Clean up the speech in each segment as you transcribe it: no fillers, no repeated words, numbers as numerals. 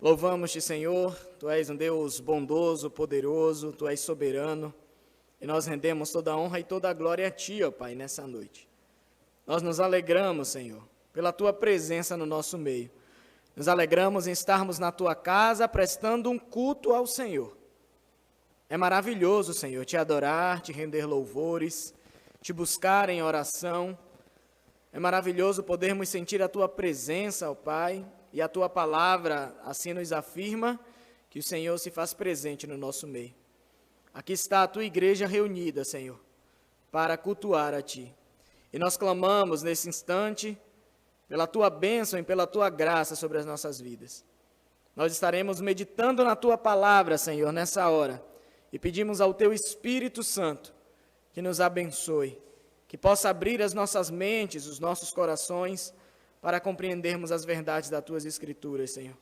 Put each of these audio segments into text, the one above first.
Louvamos-te, Senhor, Tu és um Deus bondoso, poderoso, Tu és soberano, e nós rendemos toda a honra e toda a glória a Ti, ó Pai, nessa noite. Nós nos alegramos, Senhor, pela Tua presença no nosso meio. Nos alegramos em estarmos na Tua casa, prestando um culto ao Senhor. É maravilhoso, Senhor, Te adorar, Te render louvores, Te buscar em oração. É maravilhoso podermos sentir a Tua presença, ó Pai, e a Tua palavra assim nos afirma que o Senhor se faz presente no nosso meio. Aqui está a Tua igreja reunida, Senhor, para cultuar a Ti. E nós clamamos nesse instante pela Tua bênção e pela Tua graça sobre as nossas vidas. Nós estaremos meditando na Tua palavra, Senhor, nessa hora, e pedimos ao Teu Espírito Santo que nos abençoe, que possa abrir as nossas mentes, os nossos corações, para compreendermos as verdades das Tuas Escrituras, Senhor.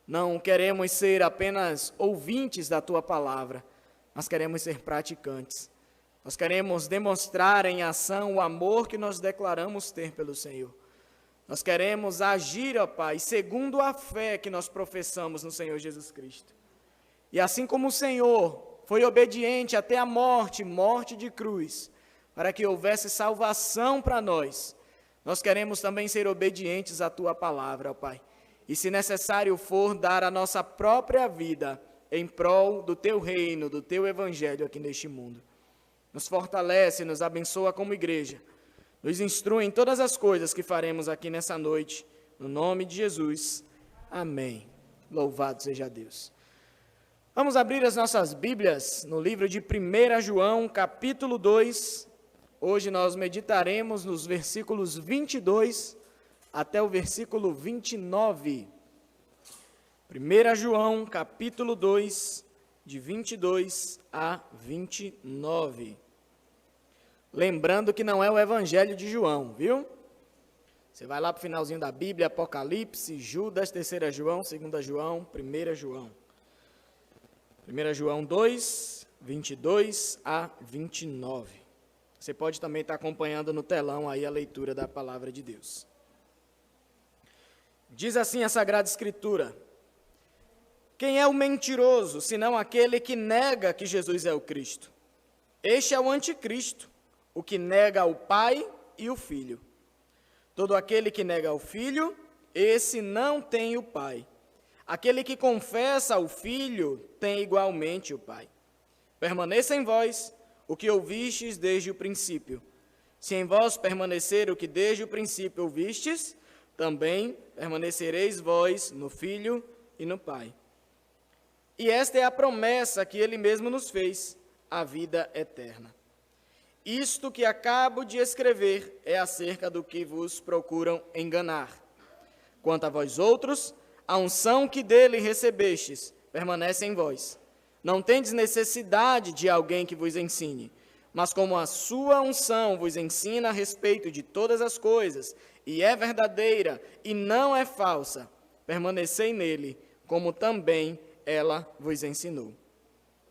Não queremos ser apenas ouvintes da Tua palavra, mas queremos ser praticantes. Nós queremos demonstrar em ação o amor que nós declaramos ter pelo Senhor. Nós queremos agir, ó Pai, segundo a fé que nós professamos no Senhor Jesus Cristo. E assim como o Senhor foi obediente até a morte, morte de cruz, para que houvesse salvação para nós, nós queremos também ser obedientes à Tua palavra, ó Pai. E se necessário for, dar a nossa própria vida em prol do Teu reino, do Teu evangelho aqui neste mundo. Nos fortalece, nos abençoa como igreja. Nos instrui em todas as coisas que faremos aqui nessa noite. No nome de Jesus. Amém. Louvado seja Deus. Vamos abrir as nossas Bíblias no livro de 1 João, capítulo 2. Hoje nós meditaremos nos versículos 22 até o versículo 29. 1 João, capítulo 2, de 22 a 29. Lembrando que não é o Evangelho de João, viu? Você vai lá para o finalzinho da Bíblia, Apocalipse, Judas, 3 João, 2 João, 1 João. 1 João 2, 22 a 29. Você pode também estar acompanhando no telão aí a leitura da palavra de Deus. Diz assim a Sagrada Escritura: quem é o mentiroso, senão aquele que nega que Jesus é o Cristo? Este é o anticristo, o que nega o Pai e o Filho. Todo aquele que nega o Filho, esse não tem o Pai. Aquele que confessa o Filho, tem igualmente o Pai. Permaneça em vós o que ouvistes desde o princípio. Se em vós permanecer o que desde o princípio ouvistes, também permanecereis vós no Filho e no Pai. E esta é a promessa que Ele mesmo nos fez, a vida eterna. Isto que acabo de escrever é acerca do que vos procuram enganar. Quanto a vós outros, a unção que dele recebestes permanece em vós. Não tendes necessidade de alguém que vos ensine, mas como a sua unção vos ensina a respeito de todas as coisas, e é verdadeira e não é falsa, permanecei nele, como também ela vos ensinou.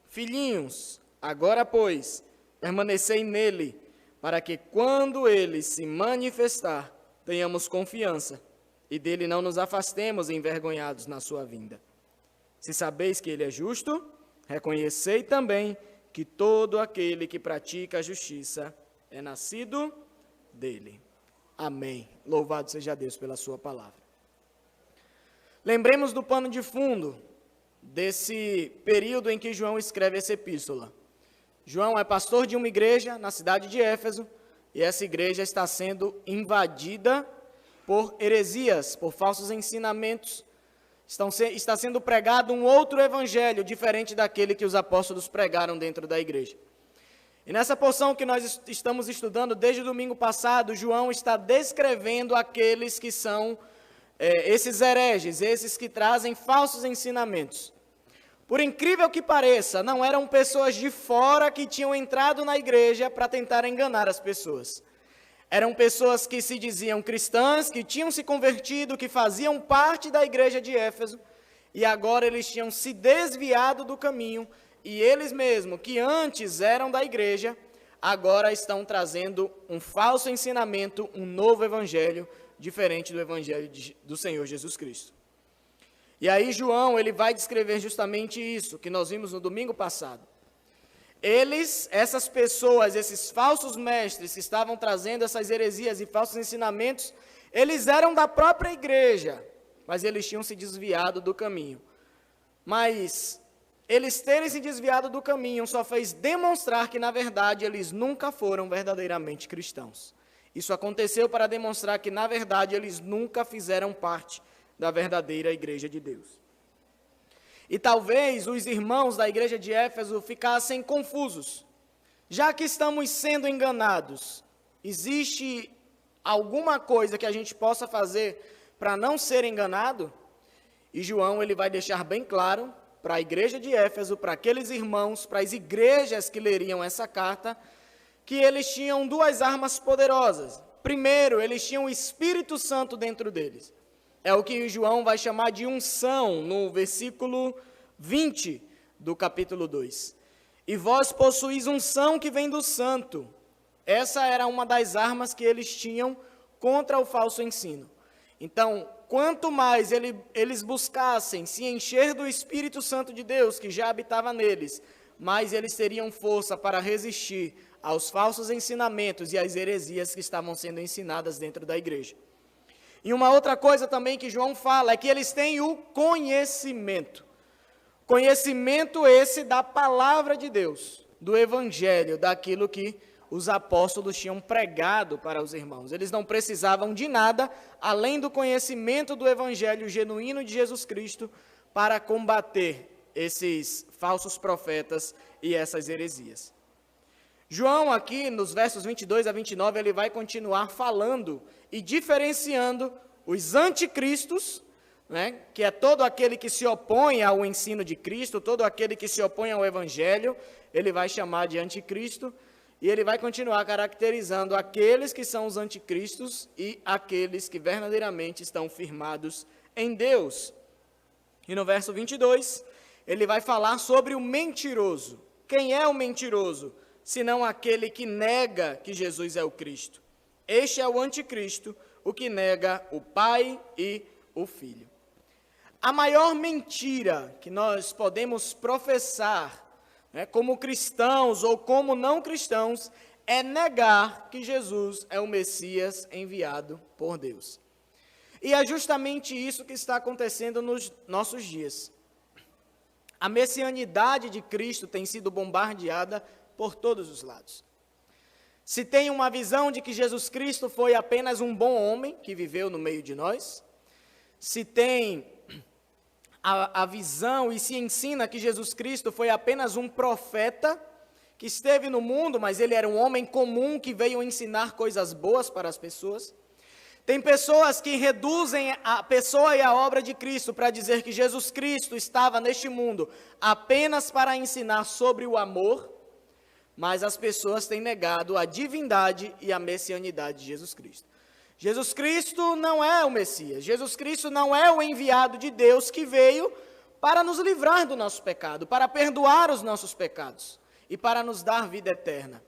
Filhinhos, agora, pois, permanecei nele, para que quando ele se manifestar, tenhamos confiança, e dele não nos afastemos envergonhados na sua vinda. Se sabeis que ele é justo, reconhecei também que todo aquele que pratica a justiça é nascido dele. Amém. Louvado seja Deus pela sua palavra. Lembremos do pano de fundo desse período em que João escreve essa epístola. João é pastor de uma igreja na cidade de Éfeso, e essa igreja está sendo invadida por heresias, por falsos ensinamentos. Está sendo pregado um outro evangelho, diferente daquele que os apóstolos pregaram dentro da igreja. E nessa porção que nós estamos estudando desde o domingo passado, João está descrevendo aqueles que são esses hereges, esses que trazem falsos ensinamentos. Por incrível que pareça, não eram pessoas de fora que tinham entrado na igreja para tentar enganar as pessoas. Eram pessoas que se diziam cristãs, que tinham se convertido, que faziam parte da igreja de Éfeso, e agora eles tinham se desviado do caminho, e eles mesmos, que antes eram da igreja, agora estão trazendo um falso ensinamento, um novo evangelho, diferente do evangelho do Senhor Jesus Cristo. E aí João, ele vai descrever justamente isso, que nós vimos no domingo passado. Essas pessoas, esses falsos mestres que estavam trazendo essas heresias e falsos ensinamentos, eles eram da própria igreja, mas eles tinham se desviado do caminho. Mas eles terem se desviado do caminho só fez demonstrar que, na verdade, eles nunca foram verdadeiramente cristãos. Isso aconteceu para demonstrar que, na verdade, eles nunca fizeram parte da verdadeira igreja de Deus. E talvez os irmãos da igreja de Éfeso ficassem confusos. Já que estamos sendo enganados, existe alguma coisa que a gente possa fazer para não ser enganado? E João, ele vai deixar bem claro para a igreja de Éfeso, para aqueles irmãos, para as igrejas que leriam essa carta, que eles tinham duas armas poderosas. Primeiro, eles tinham o Espírito Santo dentro deles. É o que João vai chamar de unção, no versículo 20 do capítulo 2. E vós possuís unção que vem do Santo. Essa era uma das armas que eles tinham contra o falso ensino. Então, quanto mais eles buscassem se encher do Espírito Santo de Deus, que já habitava neles, mais eles teriam força para resistir aos falsos ensinamentos e às heresias que estavam sendo ensinadas dentro da igreja. E uma outra coisa também que João fala é que eles têm o conhecimento. Conhecimento esse da palavra de Deus, do Evangelho, daquilo que os apóstolos tinham pregado para os irmãos. Eles não precisavam de nada além do conhecimento do Evangelho genuíno de Jesus Cristo para combater esses falsos profetas e essas heresias. João aqui, nos versos 22 a 29, ele vai continuar falando e diferenciando os anticristos, né, que é todo aquele que se opõe ao ensino de Cristo, todo aquele que se opõe ao Evangelho, ele vai chamar de anticristo, e ele vai continuar caracterizando aqueles que são os anticristos e aqueles que verdadeiramente estão firmados em Deus. E no verso 22, ele vai falar sobre o mentiroso. Quem é o mentiroso? Senão aquele que nega que Jesus é o Cristo. Este é o anticristo, o que nega o Pai e o Filho. A maior mentira que nós podemos professar, como cristãos ou como não cristãos, é negar que Jesus é o Messias enviado por Deus. E é justamente isso que está acontecendo nos nossos dias. A messianidade de Cristo tem sido bombardeada por todos os lados. Se tem uma visão de que Jesus Cristo foi apenas um bom homem que viveu no meio de nós, se tem a visão e se ensina que Jesus Cristo foi apenas um profeta que esteve no mundo, mas ele era um homem comum que veio ensinar coisas boas para as pessoas. Tem pessoas que reduzem a pessoa e a obra de Cristo para dizer que Jesus Cristo estava neste mundo apenas para ensinar sobre o amor, mas as pessoas têm negado a divindade e a messianidade de Jesus Cristo. Jesus Cristo não é o Messias, Jesus Cristo não é o enviado de Deus que veio para nos livrar do nosso pecado, para perdoar os nossos pecados e para nos dar vida eterna.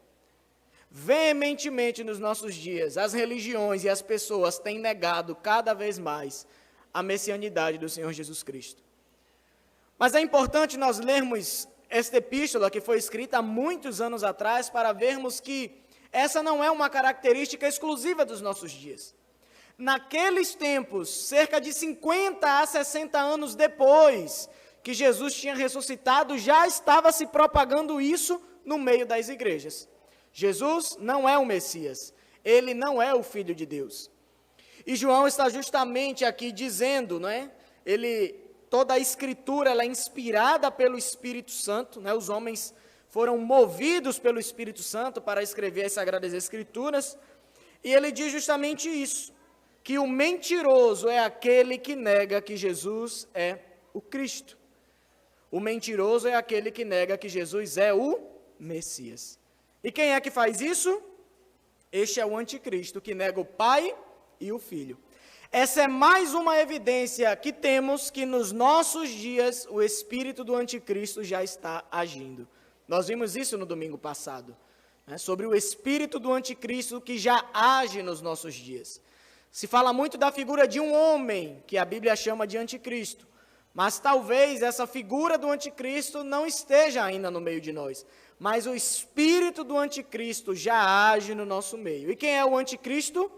Veementemente nos nossos dias, as religiões e as pessoas têm negado cada vez mais a messianidade do Senhor Jesus Cristo. Mas é importante nós lermos esta epístola que foi escrita há muitos anos atrás para vermos que essa não é uma característica exclusiva dos nossos dias. Naqueles tempos, cerca de 50 a 60 anos depois que Jesus tinha ressuscitado, já estava se propagando isso no meio das igrejas. Jesus não é o Messias, ele não é o Filho de Deus. E João está justamente aqui dizendo, toda a Escritura ela é inspirada pelo Espírito Santo, os homens foram movidos pelo Espírito Santo para escrever as Sagradas Escrituras, e ele diz justamente isso, que o mentiroso é aquele que nega que Jesus é o Cristo. O mentiroso é aquele que nega que Jesus é o Messias. E quem é que faz isso? Este é o anticristo, que nega o Pai e o Filho. Essa é mais uma evidência que temos que nos nossos dias o espírito do anticristo já está agindo. Nós vimos isso no domingo passado, sobre o espírito do anticristo que já age nos nossos dias. Se fala muito da figura de um homem, que a Bíblia chama de anticristo, Mas talvez essa figura do anticristo não esteja ainda no meio de nós. Mas o espírito do anticristo já age no nosso meio. E quem é o anticristo?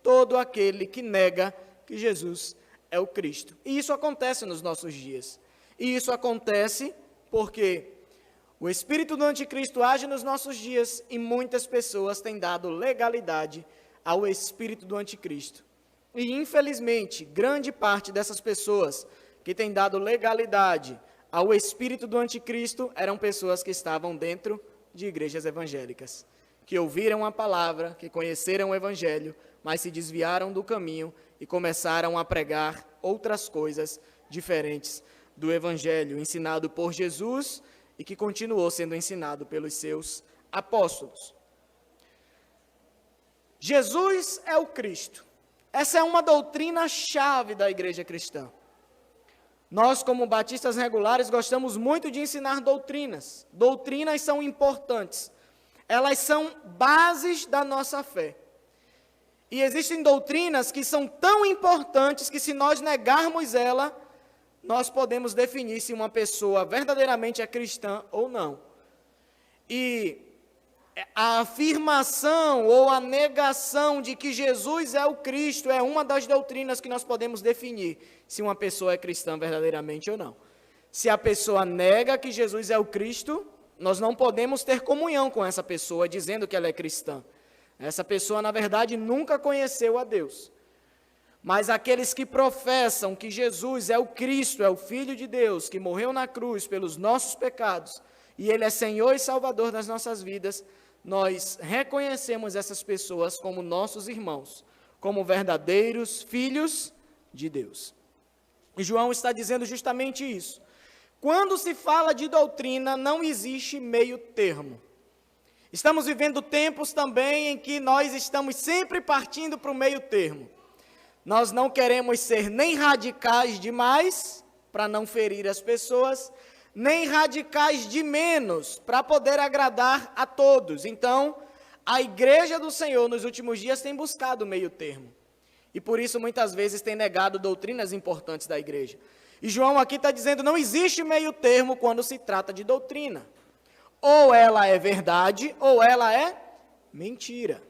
Todo aquele que nega que Jesus é o Cristo. E isso acontece nos nossos dias. E isso acontece porque o espírito do anticristo age nos nossos dias e muitas pessoas têm dado legalidade ao espírito do anticristo. E infelizmente, grande parte dessas pessoas que têm dado legalidade ao espírito do anticristo eram pessoas que estavam dentro de igrejas evangélicas, que ouviram a palavra, que conheceram o evangelho, mas se desviaram do caminho e começaram a pregar outras coisas diferentes do evangelho ensinado por Jesus e que continuou sendo ensinado pelos seus apóstolos. Jesus é o Cristo. Essa é uma doutrina-chave da igreja cristã. Nós, como batistas regulares, gostamos muito de ensinar doutrinas. Doutrinas são importantes. Elas são bases da nossa fé. E existem doutrinas que são tão importantes que, se nós negarmos ela, nós podemos definir se uma pessoa verdadeiramente é cristã ou não. E a afirmação ou a negação de que Jesus é o Cristo é uma das doutrinas que nós podemos definir se uma pessoa é cristã verdadeiramente ou não. Se a pessoa nega que Jesus é o Cristo, nós não podemos ter comunhão com essa pessoa dizendo que ela é cristã. Essa pessoa, na verdade, nunca conheceu a Deus. Mas aqueles que professam que Jesus é o Cristo, é o Filho de Deus, que morreu na cruz pelos nossos pecados, e Ele é Senhor e Salvador das nossas vidas, nós reconhecemos essas pessoas como nossos irmãos, como verdadeiros filhos de Deus. E João está dizendo justamente isso. Quando se fala de doutrina, não existe meio termo. Estamos vivendo tempos também em que nós estamos sempre partindo para o meio termo. Nós não queremos ser nem radicais demais, para não ferir as pessoas, nem radicais de menos, para poder agradar a todos. Então, a igreja do Senhor nos últimos dias tem buscado o meio termo. E por isso, muitas vezes, tem negado doutrinas importantes da igreja. E João aqui está dizendo, não existe meio termo quando se trata de doutrina. Ou ela é verdade, ou ela é mentira.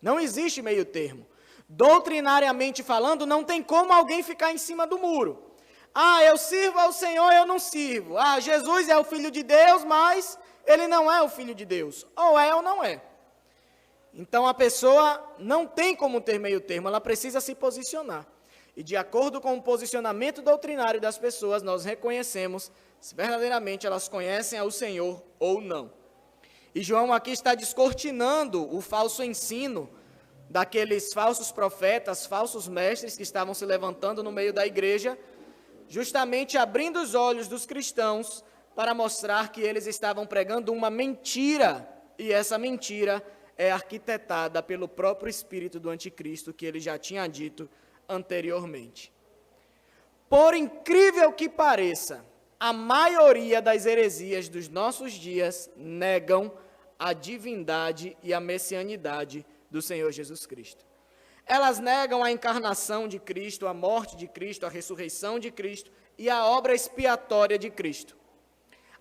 Não existe meio termo. Doutrinariamente falando, não tem como alguém ficar em cima do muro. Ah, eu sirvo ao Senhor, eu não sirvo. Ah, Jesus é o Filho de Deus, mas Ele não é o Filho de Deus. Ou é ou não é. Então, a pessoa não tem como ter meio termo, ela precisa se posicionar. E de acordo com o posicionamento doutrinário das pessoas, nós reconhecemos se verdadeiramente elas conhecem ao Senhor ou não. E João aqui está descortinando o falso ensino daqueles falsos profetas, falsos mestres que estavam se levantando no meio da igreja, justamente abrindo os olhos dos cristãos para mostrar que eles estavam pregando uma mentira, e essa mentira é arquitetada pelo próprio espírito do anticristo, que ele já tinha dito anteriormente. Por incrível que pareça, a maioria das heresias dos nossos dias negam a divindade e a messianidade do Senhor Jesus Cristo. Elas negam a encarnação de Cristo, a morte de Cristo, a ressurreição de Cristo e a obra expiatória de Cristo.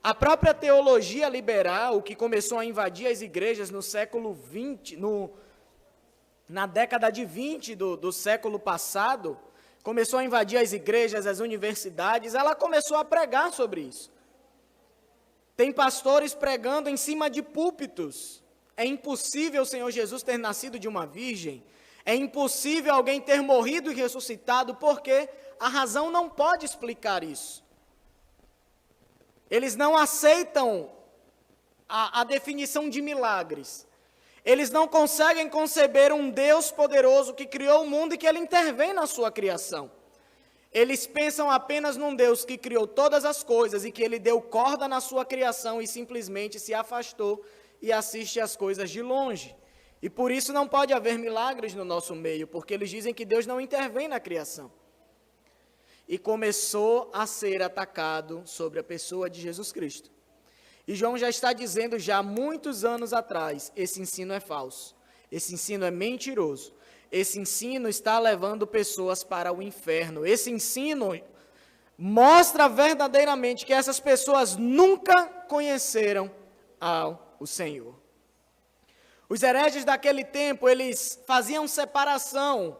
A própria teologia liberal, que começou a invadir as igrejas no século XX, na década de 20 do século passado, começou a invadir as igrejas, as universidades, ela começou a pregar sobre isso. Tem pastores pregando em cima de púlpitos. É impossível o Senhor Jesus ter nascido de uma virgem. É impossível alguém ter morrido e ressuscitado, porque a razão não pode explicar isso. Eles não aceitam a definição de milagres. Eles não conseguem conceber um Deus poderoso que criou o mundo e que Ele intervém na sua criação. Eles pensam apenas num Deus que criou todas as coisas e que Ele deu corda na sua criação e simplesmente se afastou e assiste as coisas de longe. E por isso não pode haver milagres no nosso meio, porque eles dizem que Deus não intervém na criação. E começou a ser atacado sobre a pessoa de Jesus Cristo. E João já está dizendo já há muitos anos atrás, esse ensino é falso, esse ensino é mentiroso, esse ensino está levando pessoas para o inferno, esse ensino mostra verdadeiramente que essas pessoas nunca conheceram o Senhor. Os hereges daquele tempo, eles faziam separação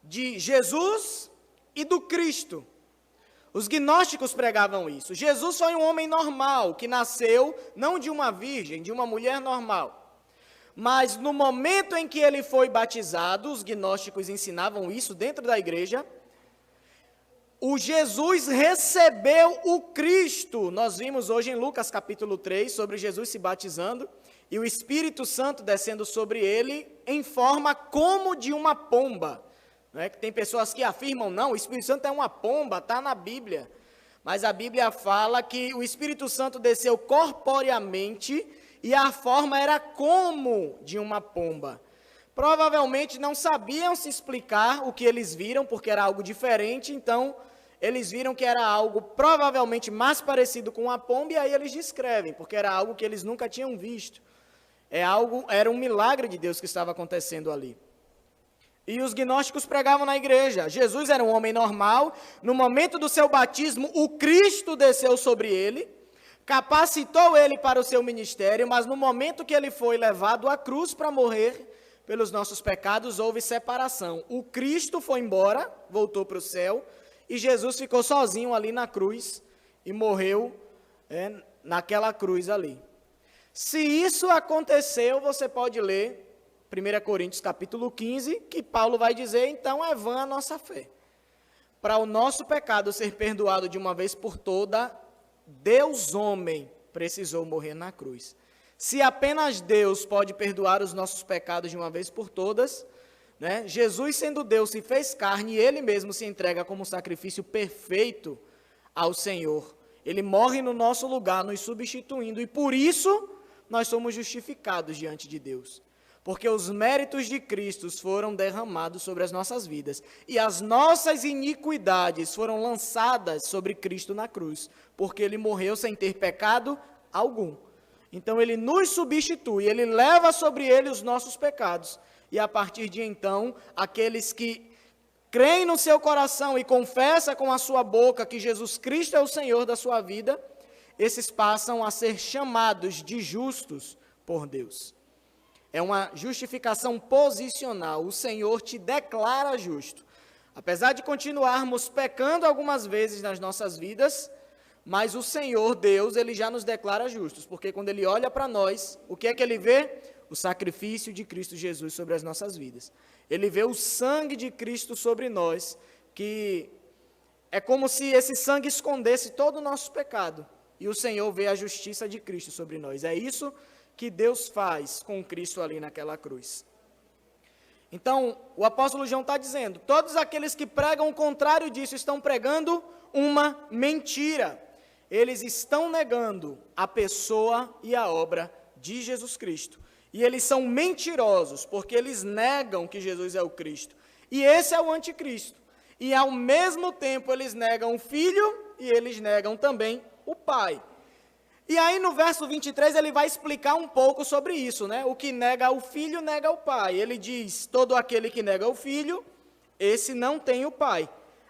de Jesus e do Cristo. Os gnósticos pregavam isso. Jesus foi um homem normal, que nasceu não de uma virgem, de uma mulher normal. Mas no momento em que ele foi batizado, os gnósticos ensinavam isso dentro da igreja, o Jesus recebeu o Cristo. Nós vimos hoje em Lucas capítulo 3 sobre Jesus se batizando e o Espírito Santo descendo sobre ele em forma como de uma pomba. Não é? Tem pessoas que afirmam, não, o Espírito Santo é uma pomba, está na Bíblia. Mas a Bíblia fala que o Espírito Santo desceu corporeamente e a forma era como de uma pomba. Provavelmente não sabiam se explicar o que eles viram, porque era algo diferente, então eles viram que era algo provavelmente mais parecido com uma pomba, e aí eles descrevem, porque era algo que eles nunca tinham visto. Era um milagre de Deus que estava acontecendo ali. E os gnósticos pregavam na igreja. Jesus era um homem normal, no momento do seu batismo, o Cristo desceu sobre ele, capacitou ele para o seu ministério, mas no momento que ele foi levado à cruz para morrer pelos nossos pecados, houve separação. O Cristo foi embora, voltou para o céu, e Jesus ficou sozinho ali na cruz e morreu naquela cruz ali. Se isso aconteceu, você pode ler 1 Coríntios capítulo 15, que Paulo vai dizer, então é vã a nossa fé. Para o nosso pecado ser perdoado de uma vez por toda, Deus homem precisou morrer na cruz. Se apenas Deus pode perdoar os nossos pecados de uma vez por todas, né? Jesus sendo Deus se fez carne e ele mesmo se entrega como sacrifício perfeito ao Senhor. Ele morre no nosso lugar, nos substituindo, e por isso nós somos justificados diante de Deus. Porque os méritos de Cristo foram derramados sobre as nossas vidas. E as nossas iniquidades foram lançadas sobre Cristo na cruz. Porque ele morreu sem ter pecado algum. Então ele nos substitui, ele leva sobre ele os nossos pecados. E a partir de então, aqueles que creem no seu coração e confessam com a sua boca que Jesus Cristo é o Senhor da sua vida, esses passam a ser chamados de justos por Deus. É uma justificação posicional. O Senhor te declara justo. Apesar de continuarmos pecando algumas vezes nas nossas vidas, mas o Senhor, Deus, ele já nos declara justos. Porque quando ele olha para nós, o que é que ele vê? O sacrifício de Cristo Jesus sobre as nossas vidas. Ele vê o sangue de Cristo sobre nós, que é como se esse sangue escondesse todo o nosso pecado. E o Senhor vê a justiça de Cristo sobre nós. É isso que Deus faz com Cristo ali naquela cruz. Então, o apóstolo João está dizendo, todos aqueles que pregam o contrário disso estão pregando uma mentira. Eles estão negando a pessoa e a obra de Jesus Cristo. E eles são mentirosos, porque eles negam que Jesus é o Cristo. E esse é o anticristo. E ao mesmo tempo eles negam o Filho e eles negam também o Pai. E aí no verso 23 ele vai explicar um pouco sobre isso, né? O que nega o Filho, nega o Pai. Ele diz, todo aquele que nega o Filho, esse não tem o Pai.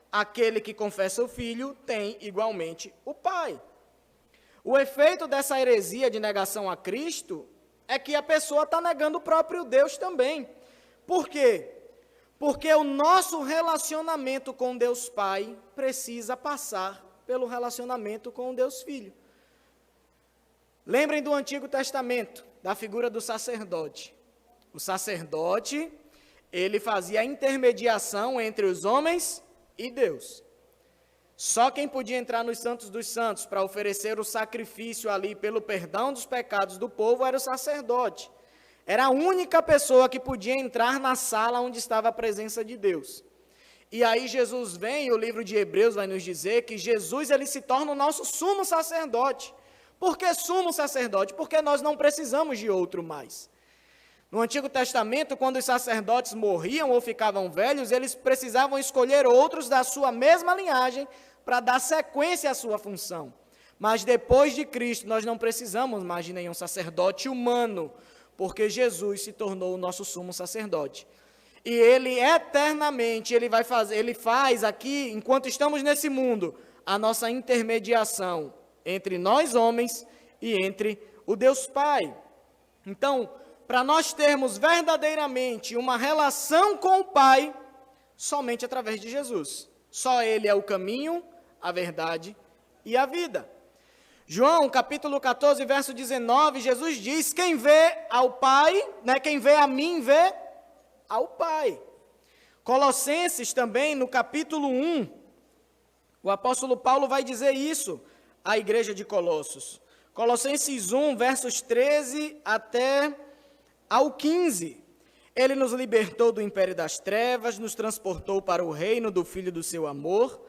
Aquele que confessa o Filho tem igualmente o Pai. O efeito dessa heresia de negação a Cristo é que a pessoa está negando o próprio Deus também. Por quê? Porque o nosso relacionamento com Deus Pai precisa passar pelo relacionamento com Deus Filho. Lembrem do Antigo Testamento, da figura do sacerdote. O sacerdote, ele fazia a intermediação entre os homens e Deus. Só quem podia entrar nos Santos dos Santos para oferecer o sacrifício ali pelo perdão dos pecados do povo era o sacerdote. Era a única pessoa que podia entrar na sala onde estava a presença de Deus. E aí Jesus vem, e o livro de Hebreus vai nos dizer que Jesus ele se torna o nosso sumo sacerdote. Por que sumo sacerdote? Porque nós não precisamos de outro mais. No Antigo Testamento, quando os sacerdotes morriam ou ficavam velhos, eles precisavam escolher outros da sua mesma linhagem para dar sequência à sua função. Mas depois de Cristo, nós não precisamos mais de nenhum sacerdote humano, porque Jesus se tornou o nosso sumo sacerdote. E ele eternamente, ele faz aqui, enquanto estamos nesse mundo, a nossa intermediação entre nós homens e entre o Deus Pai. Então, para nós termos verdadeiramente uma relação com o Pai, somente através de Jesus. Só Ele é o caminho, a verdade e a vida. João, capítulo 14, verso 19, Jesus diz, quem vê ao Pai, quem vê a mim, vê ao Pai. Colossenses também, no capítulo 1, o apóstolo Paulo vai dizer isso à igreja de Colossos. Colossenses 1, versos 13 até ao 15. Ele nos libertou do império das trevas, nos transportou para o reino do Filho do seu amor,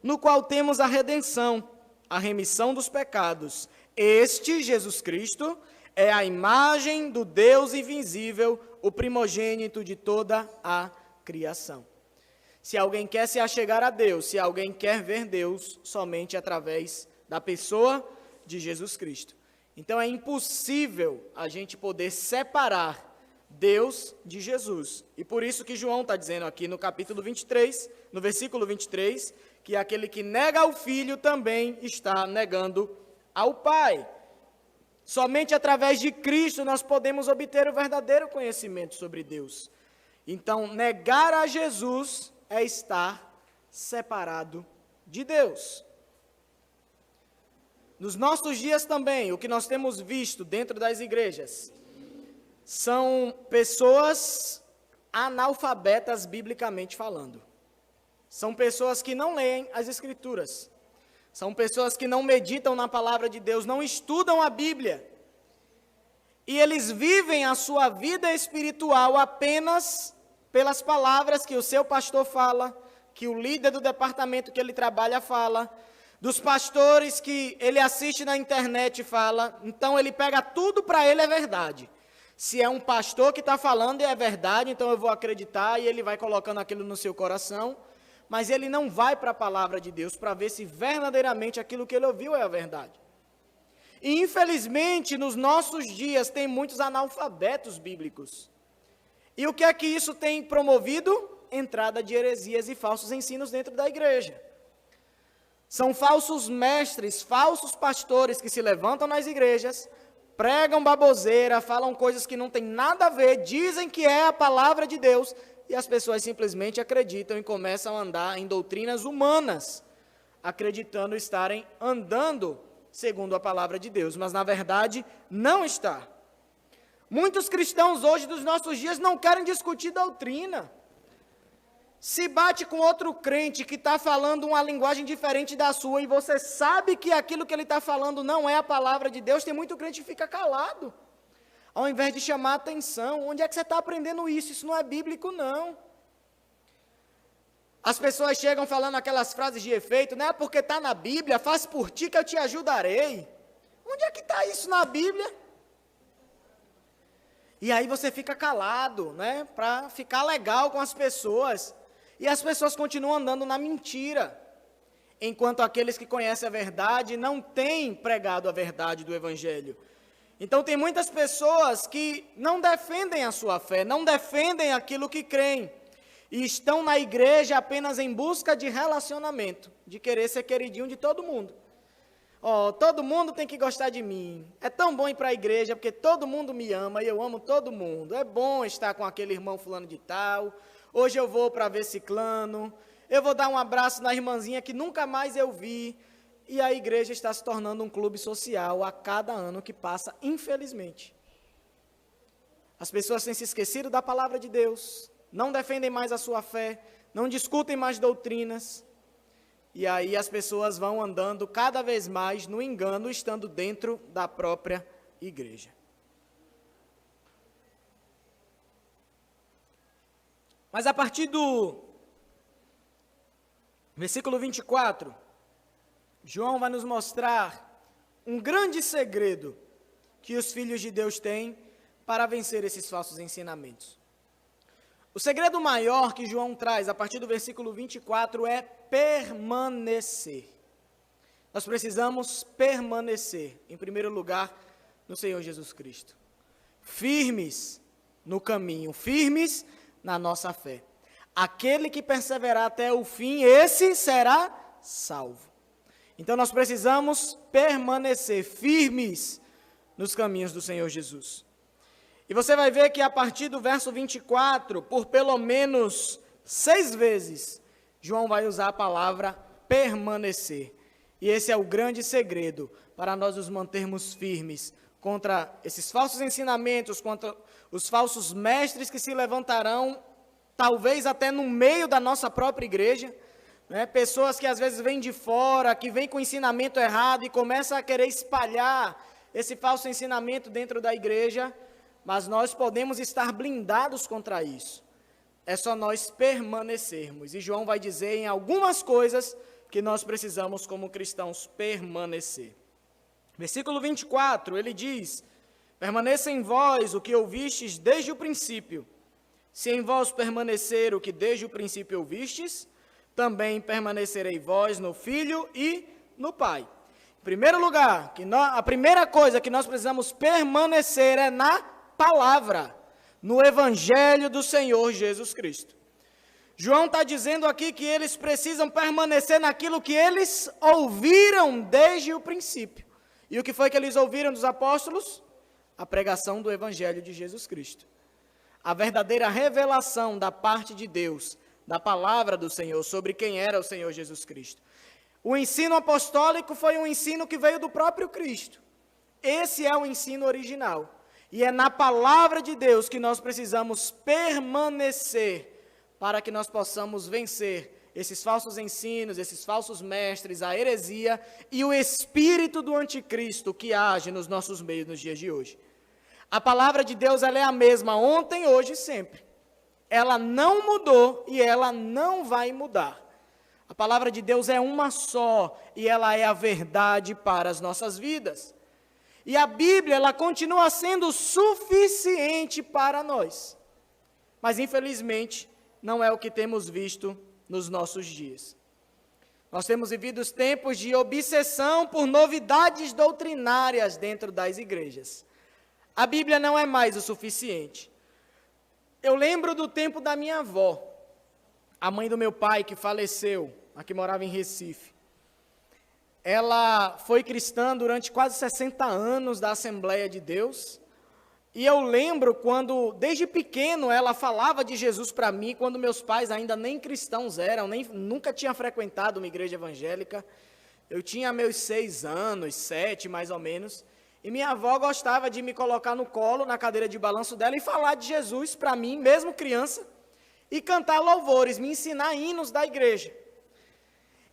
no qual temos a redenção, a remissão dos pecados. Este, Jesus Cristo, é a imagem do Deus invisível, o primogênito de toda a criação. Se alguém quer se achegar a Deus, se alguém quer ver Deus, somente através da pessoa de Jesus Cristo. Então é impossível a gente poder separar Deus de Jesus. E por isso que João está dizendo aqui no capítulo 23, no versículo 23, que aquele que nega ao Filho também está negando ao Pai. Somente através de Cristo nós podemos obter o verdadeiro conhecimento sobre Deus. Então, negar a Jesus é estar separado de Deus. Nos nossos dias também, o que nós temos visto dentro das igrejas são pessoas analfabetas biblicamente falando. São pessoas que não leem as Escrituras. São pessoas que não meditam na palavra de Deus, não estudam a Bíblia. E eles vivem a sua vida espiritual apenas pelas palavras que o seu pastor fala, que o líder do departamento que ele trabalha fala, dos pastores que ele assiste na internet fala. Então ele pega tudo, para ele é verdade. Se é um pastor que está falando e é verdade, então eu vou acreditar, e ele vai colocando aquilo no seu coração, mas ele não vai para a palavra de Deus para ver se verdadeiramente aquilo que ele ouviu é a verdade. E infelizmente nos nossos dias tem muitos analfabetos bíblicos. E o que é que isso tem promovido? Entrada de heresias e falsos ensinos dentro da igreja. São falsos mestres, falsos pastores que se levantam nas igrejas, pregam baboseira, falam coisas que não tem nada a ver, dizem que é a palavra de Deus, e as pessoas simplesmente acreditam e começam a andar em doutrinas humanas, acreditando estarem andando segundo a palavra de Deus, mas na verdade não está. Muitos cristãos hoje dos nossos dias não querem discutir doutrina. Se bate com outro crente que está falando uma linguagem diferente da sua e você sabe que aquilo que ele está falando não é a palavra de Deus, tem muito crente que fica calado, ao invés de chamar a atenção. Onde é que você está aprendendo isso? Isso não é bíblico, não. As pessoas chegam falando aquelas frases de efeito, né? Porque está na Bíblia, faz por ti que eu te ajudarei. Onde é que está isso na Bíblia? E aí você fica calado, né? Para ficar legal com as pessoas. E as pessoas continuam andando na mentira, enquanto aqueles que conhecem a verdade não têm pregado a verdade do Evangelho. Então tem muitas pessoas que não defendem a sua fé, não defendem aquilo que creem, e estão na igreja apenas em busca de relacionamento, de querer ser queridinho de todo mundo. Todo mundo tem que gostar de mim. É tão bom ir para a igreja porque todo mundo me ama e eu amo todo mundo. É bom estar com aquele irmão fulano de tal. Hoje eu vou para ver ciclano. Eu vou dar um abraço na irmãzinha que nunca mais eu vi. E a igreja está se tornando um clube social a cada ano que passa, infelizmente. As pessoas têm se esquecido da palavra de Deus, não defendem mais a sua fé, não discutem mais doutrinas. E aí as pessoas vão andando cada vez mais no engano, estando dentro da própria igreja. Mas a partir do versículo 24, João vai nos mostrar um grande segredo que os filhos de Deus têm para vencer esses falsos ensinamentos. O segredo maior que João traz a partir do versículo 24 é permanecer. Nós precisamos permanecer, em primeiro lugar, no Senhor Jesus Cristo. Firmes no caminho, firmes na nossa fé. Aquele que perseverar até o fim, esse será salvo. Então nós precisamos permanecer firmes nos caminhos do Senhor Jesus. E você vai ver que a partir do verso 24, por pelo menos 6 vezes, João vai usar a palavra permanecer. E esse é o grande segredo para nós nos mantermos firmes contra esses falsos ensinamentos, contra os falsos mestres que se levantarão, talvez até no meio da nossa própria igreja, né? Pessoas que às vezes vêm de fora, que vêm com ensinamento errado e começam a querer espalhar esse falso ensinamento dentro da igreja, mas nós podemos estar blindados contra isso. É só nós permanecermos. E João vai dizer em algumas coisas que nós precisamos, como cristãos, permanecer. Versículo 24, ele diz: permaneça em vós o que ouvistes desde o princípio. Se em vós permanecer o que desde o princípio ouvistes, também permanecerei vós no Filho e no Pai. Em primeiro lugar, a primeira coisa que nós precisamos permanecer é na palavra, no Evangelho do Senhor Jesus Cristo. João está dizendo aqui que eles precisam permanecer naquilo que eles ouviram desde o princípio. E o que foi que eles ouviram dos apóstolos? A pregação do Evangelho de Jesus Cristo. A verdadeira revelação da parte de Deus, da palavra do Senhor, sobre quem era o Senhor Jesus Cristo. O ensino apostólico foi um ensino que veio do próprio Cristo. Esse é o ensino original. E é na palavra de Deus que nós precisamos permanecer para que nós possamos vencer esses falsos ensinos, esses falsos mestres, a heresia e o espírito do anticristo que age nos nossos meios nos dias de hoje. A palavra de Deus, ela é a mesma ontem, hoje e sempre. Ela não mudou e ela não vai mudar. A palavra de Deus é uma só e ela é a verdade para as nossas vidas. E a Bíblia, ela continua sendo suficiente para nós. Mas, infelizmente, não é o que temos visto nos nossos dias. Nós temos vivido os tempos de obsessão por novidades doutrinárias dentro das igrejas. A Bíblia não é mais o suficiente. Eu lembro do tempo da minha avó, a mãe do meu pai, que faleceu, a que morava em Recife. Ela foi cristã durante quase 60 anos da Assembleia de Deus. E eu lembro quando, desde pequeno, ela falava de Jesus para mim, quando meus pais ainda nem cristãos eram, nunca tinham frequentado uma igreja evangélica. Eu tinha meus 6 anos, 7 mais ou menos. E minha avó gostava de me colocar no colo, na cadeira de balanço dela, e falar de Jesus para mim, mesmo criança, e cantar louvores, me ensinar hinos da igreja.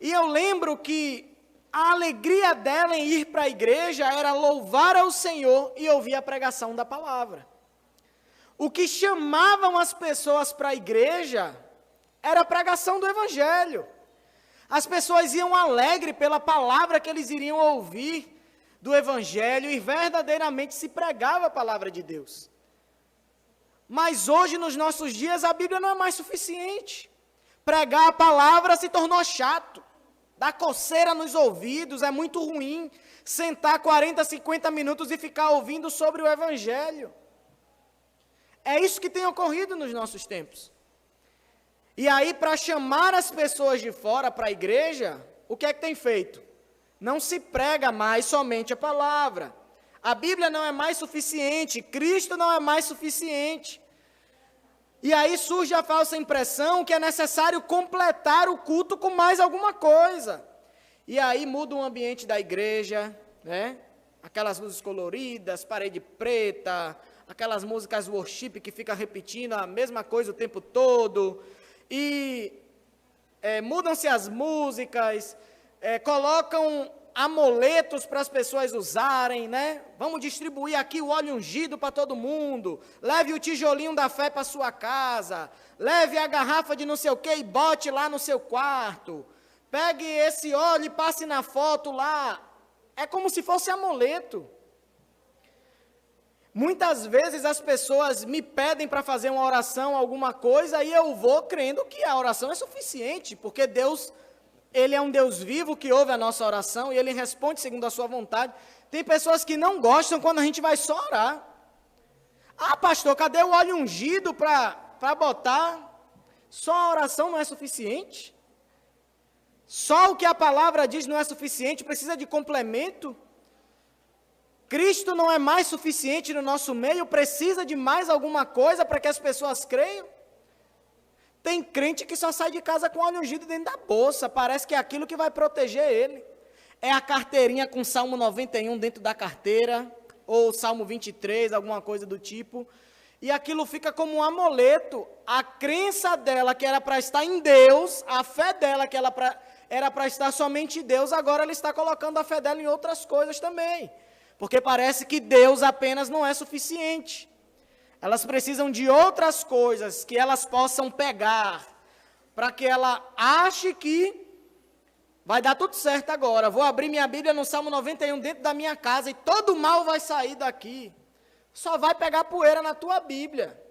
E eu lembro que a alegria dela em ir para a igreja era louvar ao Senhor e ouvir a pregação da palavra. O que chamavam as pessoas para a igreja era a pregação do Evangelho. As pessoas iam alegres pela palavra que eles iriam ouvir do Evangelho e verdadeiramente se pregava a palavra de Deus. Mas hoje, nos nossos dias, a Bíblia não é mais suficiente. Pregar a palavra se tornou chato. Dá coceira nos ouvidos, é muito ruim sentar 40, 50 minutos e ficar ouvindo sobre o Evangelho. É isso que tem ocorrido nos nossos tempos. E aí, para chamar as pessoas de fora para a igreja, o que é que tem feito? Não se prega mais somente a palavra. A Bíblia não é mais suficiente, Cristo não é mais suficiente. E aí surge a falsa impressão que é necessário completar o culto com mais alguma coisa. E aí muda o ambiente da igreja, né? Aquelas luzes coloridas, parede preta, aquelas músicas worship que fica repetindo a mesma coisa o tempo todo. E mudam-se as músicas, colocam amuletos para as pessoas usarem, né? Vamos distribuir aqui o óleo ungido para todo mundo. Leve o tijolinho da fé para sua casa. Leve a garrafa de não sei o que e bote lá no seu quarto. Pegue esse óleo e passe na foto lá. É como se fosse amuleto. Muitas vezes as pessoas me pedem para fazer uma oração, alguma coisa, e eu vou crendo que a oração é suficiente, porque Deus... Ele é um Deus vivo que ouve a nossa oração e Ele responde segundo a sua vontade. Tem pessoas que não gostam quando a gente vai só orar. Ah, pastor, cadê o óleo ungido para botar? Só a oração não é suficiente? Só o que a palavra diz não é suficiente, precisa de complemento. Cristo não é mais suficiente no nosso meio, precisa de mais alguma coisa para que as pessoas creiam. Tem crente que só sai de casa com óleo ungido dentro da bolsa, parece que é aquilo que vai proteger ele. É a carteirinha com Salmo 91 dentro da carteira, ou Salmo 23, alguma coisa do tipo, e aquilo fica como um amuleto. A crença dela que era para estar em Deus, a fé dela que era para estar somente em Deus, agora ela está colocando a fé dela em outras coisas também. Porque parece que Deus apenas não é suficiente. Elas precisam de outras coisas que elas possam pegar, para que ela ache que vai dar tudo certo agora. Vou abrir minha Bíblia no Salmo 91 dentro da minha casa e todo mal vai sair daqui. Só vai pegar poeira na tua Bíblia.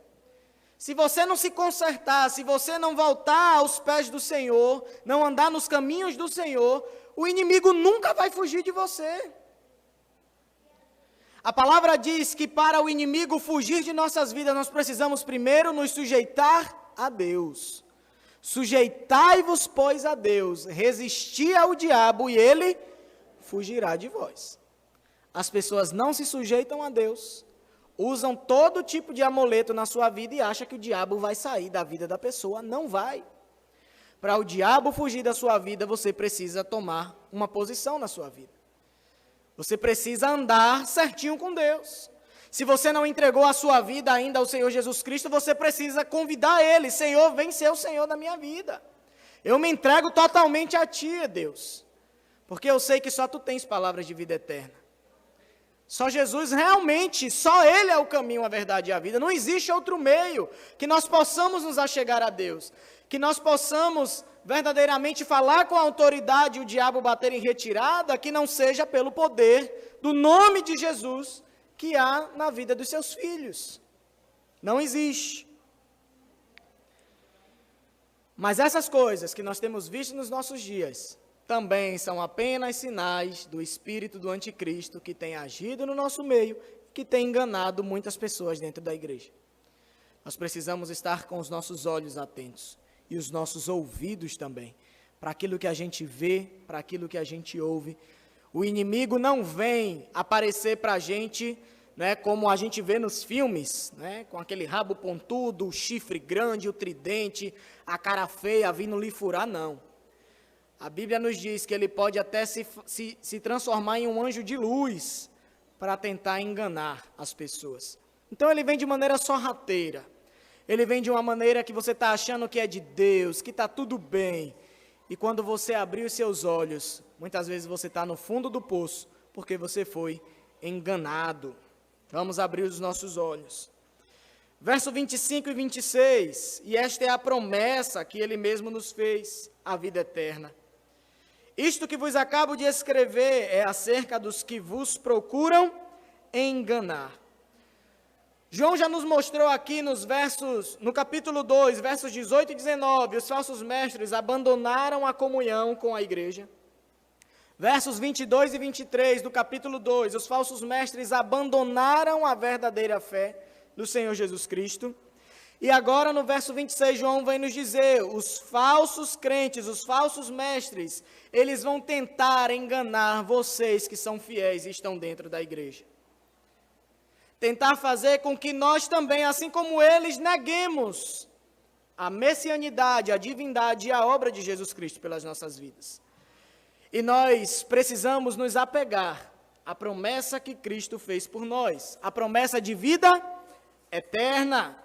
Se você não se consertar, se você não voltar aos pés do Senhor, não andar nos caminhos do Senhor, o inimigo nunca vai fugir de você. A palavra diz que para o inimigo fugir de nossas vidas, nós precisamos primeiro nos sujeitar a Deus. Sujeitai-vos, pois, a Deus, resisti ao diabo e ele fugirá de vós. As pessoas não se sujeitam a Deus, usam todo tipo de amuleto na sua vida e acham que o diabo vai sair da vida da pessoa. Não vai. Para o diabo fugir da sua vida, você precisa tomar uma posição na sua vida. Você precisa andar certinho com Deus. Se você não entregou a sua vida ainda ao Senhor Jesus Cristo, você precisa convidar Ele. Senhor, vem ser o Senhor da minha vida. Eu me entrego totalmente a Ti, Deus. Porque eu sei que só Tu tens palavras de vida eterna. Só Jesus realmente, só Ele é o caminho, a verdade e a vida. Não existe outro meio que nós possamos nos achegar a Deus. Que nós possamos verdadeiramente falar com a autoridade e o diabo bater em retirada, que não seja pelo poder do nome de Jesus que há na vida dos seus filhos. Não existe. Mas essas coisas que nós temos visto nos nossos dias, também são apenas sinais do espírito do anticristo que tem agido no nosso meio, que tem enganado muitas pessoas dentro da igreja. Nós precisamos estar com os nossos olhos atentos e os nossos ouvidos também, para aquilo que a gente vê, para aquilo que a gente ouve. O inimigo não vem aparecer para a gente, né, como a gente vê nos filmes, né, com aquele rabo pontudo, o chifre grande, o tridente, a cara feia vindo lhe furar, não. A Bíblia nos diz que ele pode até se transformar em um anjo de luz para tentar enganar as pessoas. Então ele vem de maneira sorrateira. Ele vem de uma maneira que você está achando que é de Deus, que está tudo bem. E quando você abrir os seus olhos, muitas vezes você está no fundo do poço, porque você foi enganado. Vamos abrir os nossos olhos. Verso 25 e 26, e esta é a promessa que Ele mesmo nos fez, a vida eterna. Isto que vos acabo de escrever é acerca dos que vos procuram enganar. João já nos mostrou aqui no capítulo 2, versos 18 e 19, os falsos mestres abandonaram a comunhão com a igreja. Versos 22 e 23 do capítulo 2, os falsos mestres abandonaram a verdadeira fé do Senhor Jesus Cristo. E agora no verso 26, João vem nos dizer, os falsos crentes, os falsos mestres, eles vão tentar enganar vocês que são fiéis e estão dentro da igreja. Tentar fazer com que nós também, assim como eles, neguemos a messianidade, a divindade e a obra de Jesus Cristo pelas nossas vidas. E nós precisamos nos apegar à promessa que Cristo fez por nós, a promessa de vida eterna.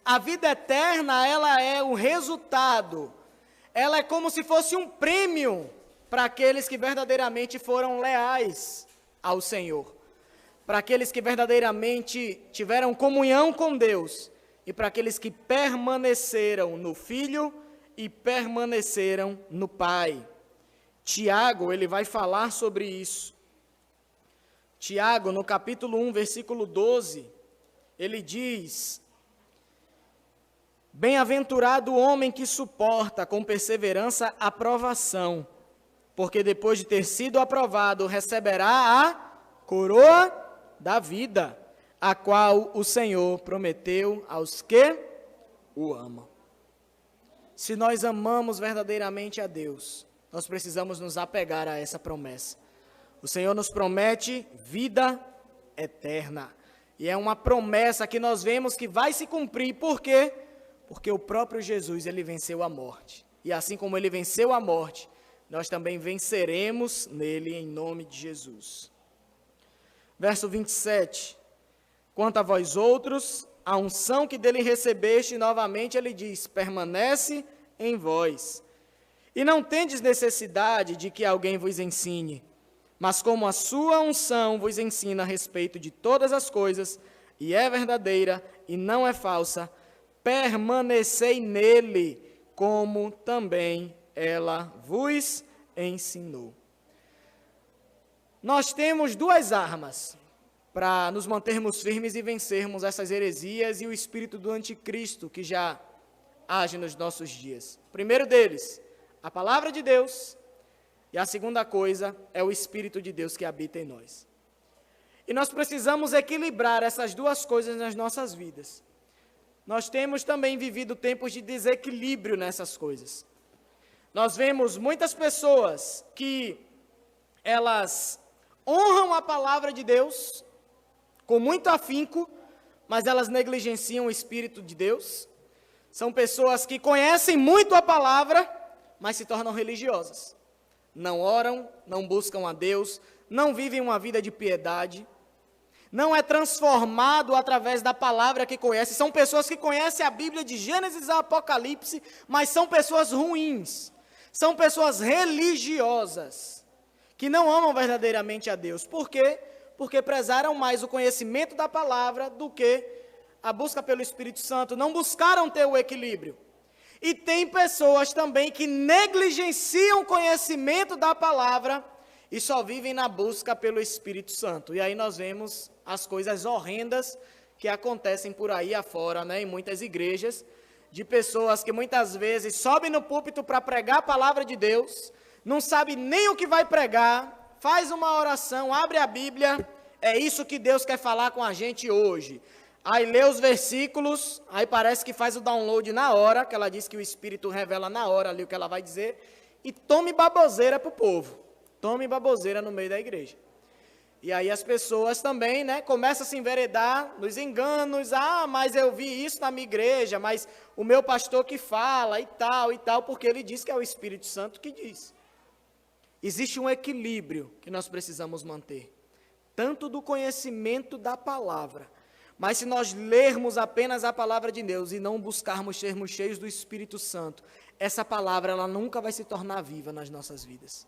A vida eterna, ela é o resultado, ela é como se fosse um prêmio para aqueles que verdadeiramente foram leais ao Senhor. Para aqueles que verdadeiramente tiveram comunhão com Deus e para aqueles que permaneceram no Filho e permaneceram no Pai. Tiago, ele vai falar sobre isso. Tiago, no capítulo 1, versículo 12, ele diz: bem-aventurado o homem que suporta com perseverança a provação, porque depois de ter sido aprovado, receberá a coroa da vida, a qual o Senhor prometeu aos que o amam. se nós amamos verdadeiramente a Deus, nós precisamos nos apegar a essa promessa. O Senhor nos promete vida eterna. E é uma promessa que nós vemos que vai se cumprir. Por quê? Porque o próprio Jesus, ele venceu a morte. E assim como ele venceu a morte, nós também venceremos nele em nome de Jesus. Verso 27. Quanto a vós outros, a unção que dele recebeste, novamente ele diz, permanece em vós. E não tendes necessidade de que alguém vos ensine, mas como a sua unção vos ensina a respeito de todas as coisas, e é verdadeira e não é falsa, permanecei nele, como também ela vos ensinou. Nós temos duas armas para nos mantermos firmes e vencermos essas heresias e o espírito do anticristo que já age nos nossos dias. O primeiro deles, a palavra de Deus, e a segunda coisa é o Espírito de Deus que habita em nós. E nós precisamos equilibrar essas duas coisas nas nossas vidas. Nós temos também vivido tempos de desequilíbrio nessas coisas. Nós vemos muitas pessoas que elas honram a palavra de Deus com muito afinco, mas elas negligenciam o Espírito de Deus. São pessoas que conhecem muito a palavra, mas se tornam religiosas. Não oram, não buscam a Deus, não vivem uma vida de piedade, não é transformado através da palavra que conhece. São pessoas que conhecem a Bíblia de Gênesis a Apocalipse, mas são pessoas ruins, são pessoas religiosas, que não amam verdadeiramente a Deus. Por quê? Porque prezaram mais o conhecimento da palavra do que a busca pelo Espírito Santo, não buscaram ter o equilíbrio. E tem pessoas também que negligenciam o conhecimento da palavra e só vivem na busca pelo Espírito Santo. E aí nós vemos as coisas horrendas que acontecem por aí afora, né, em muitas igrejas, de pessoas que muitas vezes sobem no púlpito para pregar a palavra de Deus, não sabe nem o que vai pregar, faz uma oração, abre a Bíblia, é isso que Deus quer falar com a gente hoje. Aí lê os versículos, aí parece que faz o download na hora, que ela diz que o Espírito revela na hora ali o que ela vai dizer, e tome baboseira para o povo, tome baboseira no meio da igreja. E aí as pessoas também, né, começam a se enveredar nos enganos, mas eu vi isso na minha igreja, mas o meu pastor que fala e tal, porque ele diz que é o Espírito Santo que diz. Existe um equilíbrio que nós precisamos manter, tanto do conhecimento da palavra, mas se nós lermos apenas a palavra de Deus e não buscarmos sermos cheios do Espírito Santo, essa palavra ela nunca vai se tornar viva nas nossas vidas.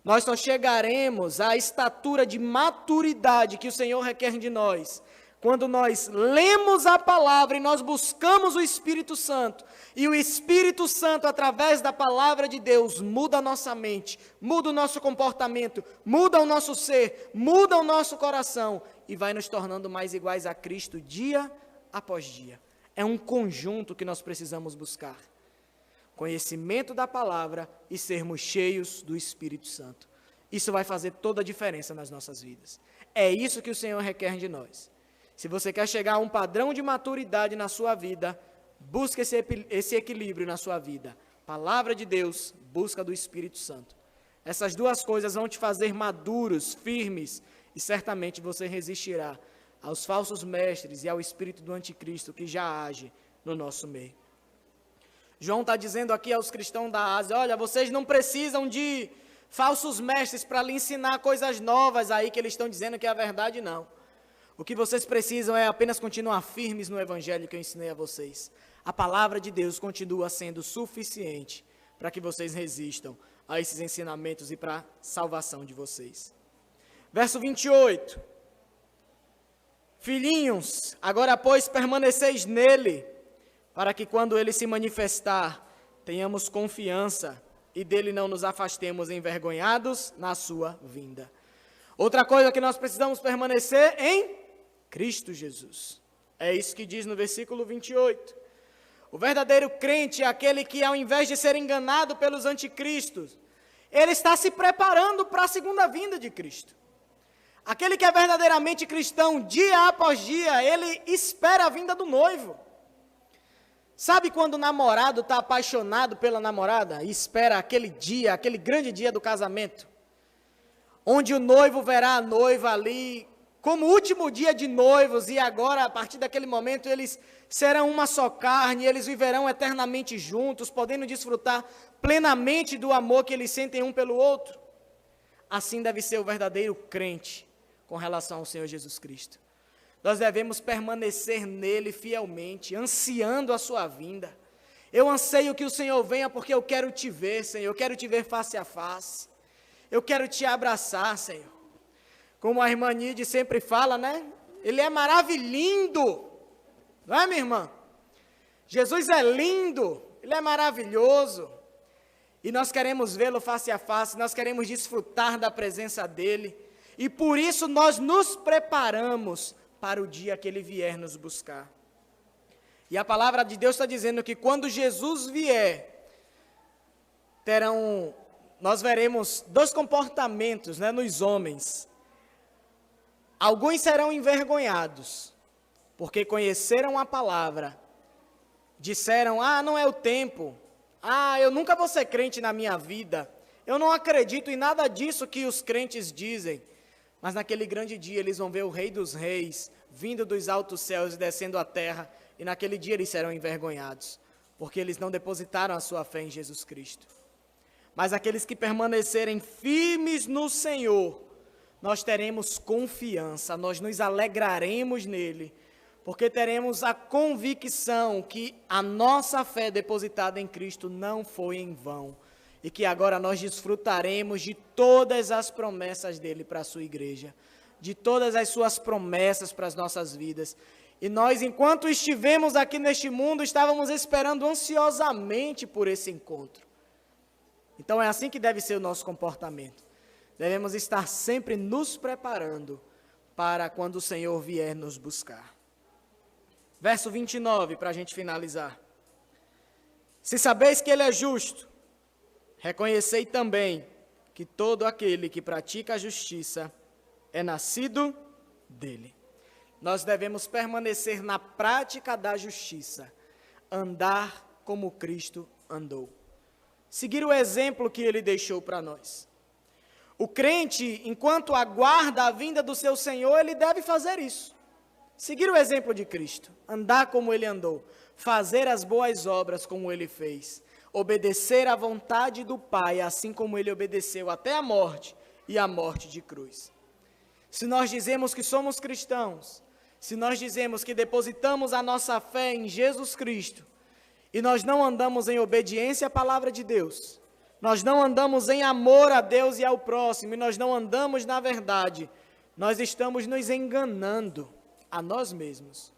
Nós só chegaremos à estatura de maturidade que o Senhor requer de nós, quando nós lemos a palavra e nós buscamos o Espírito Santo, e o Espírito Santo, através da palavra de Deus, muda a nossa mente, muda o nosso comportamento, muda o nosso ser, muda o nosso coração, e vai nos tornando mais iguais a Cristo dia após dia. É um conjunto que nós precisamos buscar. Conhecimento da palavra e sermos cheios do Espírito Santo. Isso vai fazer toda a diferença nas nossas vidas. É isso que o Senhor requer de nós. Se você quer chegar a um padrão de maturidade na sua vida, busque esse equilíbrio na sua vida. Palavra de Deus, busca do Espírito Santo. Essas duas coisas vão te fazer maduros, firmes, e certamente você resistirá aos falsos mestres e ao espírito do anticristo que já age no nosso meio. João está dizendo aqui aos cristãos da Ásia, olha, vocês não precisam de falsos mestres para lhe ensinar coisas novas aí que eles estão dizendo que é a verdade, não. O que vocês precisam é apenas continuar firmes no evangelho que eu ensinei a vocês. A palavra de Deus continua sendo suficiente para que vocês resistam a esses ensinamentos e para a salvação de vocês. Verso 28. Filhinhos, agora pois permaneceis nele, para que quando ele se manifestar, tenhamos confiança e dele não nos afastemos envergonhados na sua vinda. Outra coisa que nós precisamos permanecer em Cristo Jesus. É isso que diz no versículo 28. O verdadeiro crente é aquele que, ao invés de ser enganado pelos anticristos, ele está se preparando para a segunda vinda de Cristo. Aquele que é verdadeiramente cristão, dia após dia, ele espera a vinda do noivo. Sabe quando o namorado está apaixonado pela namorada e espera aquele dia, aquele grande dia do casamento, onde o noivo verá a noiva ali como último dia de noivos, e agora, a partir daquele momento, eles serão uma só carne, eles viverão eternamente juntos, podendo desfrutar plenamente do amor que eles sentem um pelo outro? Assim deve ser o verdadeiro crente com relação ao Senhor Jesus Cristo. Nós devemos permanecer nele fielmente, ansiando a sua vinda. Eu anseio que o Senhor venha porque eu quero te ver, Senhor, eu quero te ver face a face. Eu quero te abraçar, Senhor. Como a irmã Nide sempre fala, né? Ele é maravilhoso, não é, minha irmã? Jesus é lindo, ele é maravilhoso. E nós queremos vê-lo face a face, nós queremos desfrutar da presença dele. E por isso nós nos preparamos para o dia que ele vier nos buscar. E a palavra de Deus está dizendo que quando Jesus vier, nós veremos dois comportamentos, né, nos homens. Alguns serão envergonhados, porque conheceram a palavra, disseram, não é o tempo, eu nunca vou ser crente na minha vida, eu não acredito em nada disso que os crentes dizem. Mas naquele grande dia eles vão ver o Rei dos Reis, vindo dos altos céus e descendo à terra, e naquele dia eles serão envergonhados, porque eles não depositaram a sua fé em Jesus Cristo. Mas aqueles que permanecerem firmes no Senhor, nós teremos confiança, nós nos alegraremos nele, porque teremos a convicção que a nossa fé depositada em Cristo não foi em vão, e que agora nós desfrutaremos de todas as promessas dele para a sua igreja, de todas as suas promessas para as nossas vidas. E nós, enquanto estivemos aqui neste mundo, estávamos esperando ansiosamente por esse encontro. Então é assim que deve ser o nosso comportamento. Devemos estar sempre nos preparando para quando o Senhor vier nos buscar. Verso 29, para a gente finalizar. Se sabeis que ele é justo, reconhecei também que todo aquele que pratica a justiça é nascido dele. Nós devemos permanecer na prática da justiça, andar como Cristo andou. Seguir o exemplo que ele deixou para nós. O crente, enquanto aguarda a vinda do seu Senhor, ele deve fazer isso. Seguir o exemplo de Cristo, andar como ele andou, fazer as boas obras como ele fez, obedecer à vontade do Pai, assim como ele obedeceu até a morte e a morte de cruz. Se nós dizemos que somos cristãos, se nós dizemos que depositamos a nossa fé em Jesus Cristo, e nós não andamos em obediência à palavra de Deus, nós não andamos em amor a Deus e ao próximo, e nós não andamos na verdade, nós estamos nos enganando a nós mesmos.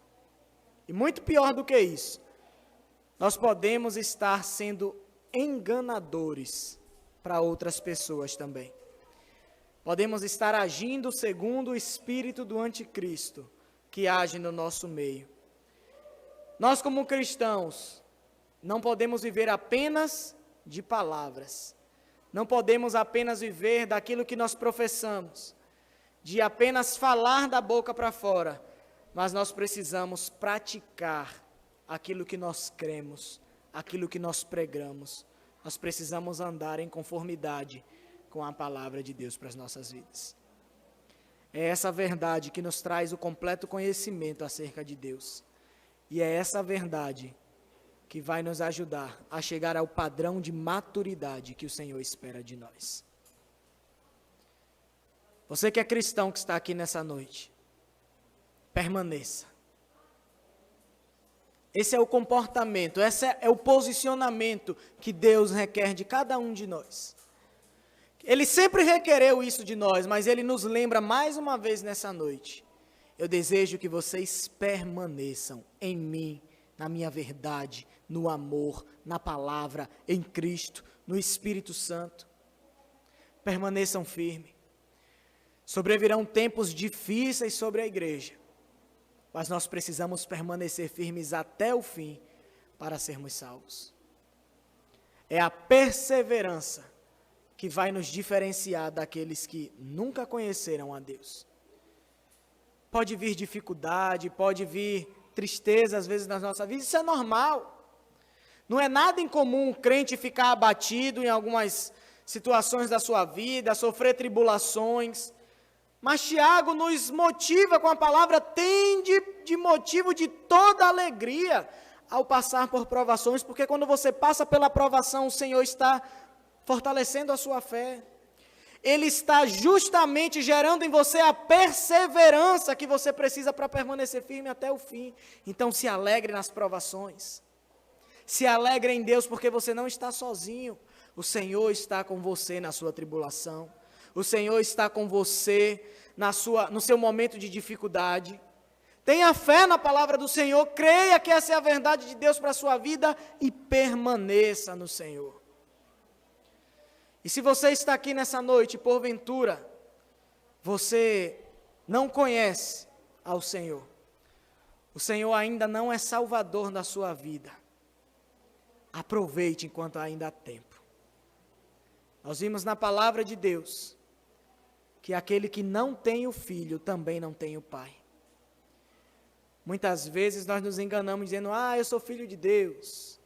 E muito pior do que isso, nós podemos estar sendo enganadores para outras pessoas também. Podemos estar agindo segundo o espírito do anticristo que age no nosso meio. Nós, como cristãos, não podemos viver apenas de palavras. Não podemos apenas viver daquilo que nós professamos, de apenas falar da boca para fora, mas nós precisamos praticar aquilo que nós cremos, aquilo que nós pregamos. Nós precisamos andar em conformidade com a palavra de Deus para as nossas vidas. É essa verdade que nos traz o completo conhecimento acerca de Deus. E é essa verdade que vai nos ajudar a chegar ao padrão de maturidade que o Senhor espera de nós. Você que é cristão que está aqui nessa noite, permaneça. Esse é o comportamento, esse é o posicionamento que Deus requer de cada um de nós. Ele sempre requereu isso de nós, mas Ele nos lembra mais uma vez nessa noite. Eu desejo que vocês permaneçam em mim, na minha verdade, no amor, na palavra, em Cristo, no Espírito Santo. Permaneçam firmes. Sobrevirão tempos difíceis sobre a igreja, mas nós precisamos permanecer firmes até o fim para sermos salvos. É a perseverança que vai nos diferenciar daqueles que nunca conheceram a Deus. Pode vir dificuldade, pode vir tristeza às vezes na nossa vida, isso é normal. Não é nada incomum um crente ficar abatido em algumas situações da sua vida, sofrer tribulações. Mas Tiago nos motiva com a palavra, tende de motivo de toda alegria ao passar por provações, porque quando você passa pela provação, o Senhor está fortalecendo a sua fé. Ele está justamente gerando em você a perseverança que você precisa para permanecer firme até o fim. Então se alegre nas provações. Se alegre em Deus, porque você não está sozinho. O Senhor está com você na sua tribulação. O Senhor está com você no seu momento de dificuldade. Tenha fé na palavra do Senhor, creia que essa é a verdade de Deus para a sua vida e permaneça no Senhor. E se você está aqui nessa noite, porventura, você não conhece ao Senhor, o Senhor ainda não é salvador da sua vida, aproveite enquanto ainda há tempo. Nós vimos na palavra de Deus, que aquele que não tem o Filho, também não tem o Pai. Muitas vezes nós nos enganamos dizendo, eu sou filho de Deus.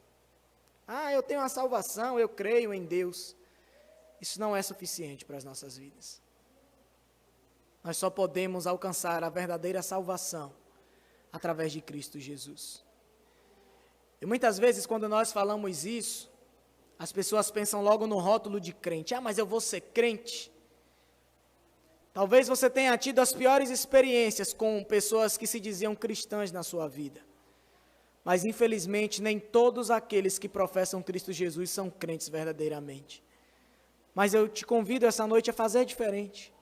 Eu tenho a salvação, eu creio em Deus. Isso não é suficiente para as nossas vidas. Nós só podemos alcançar a verdadeira salvação através de Cristo Jesus. E muitas vezes quando nós falamos isso, as pessoas pensam logo no rótulo de crente. Mas eu vou ser crente. Talvez você tenha tido as piores experiências com pessoas que se diziam cristãs na sua vida. Mas infelizmente nem todos aqueles que professam Cristo Jesus são crentes verdadeiramente. Mas eu te convido essa noite a fazer diferente.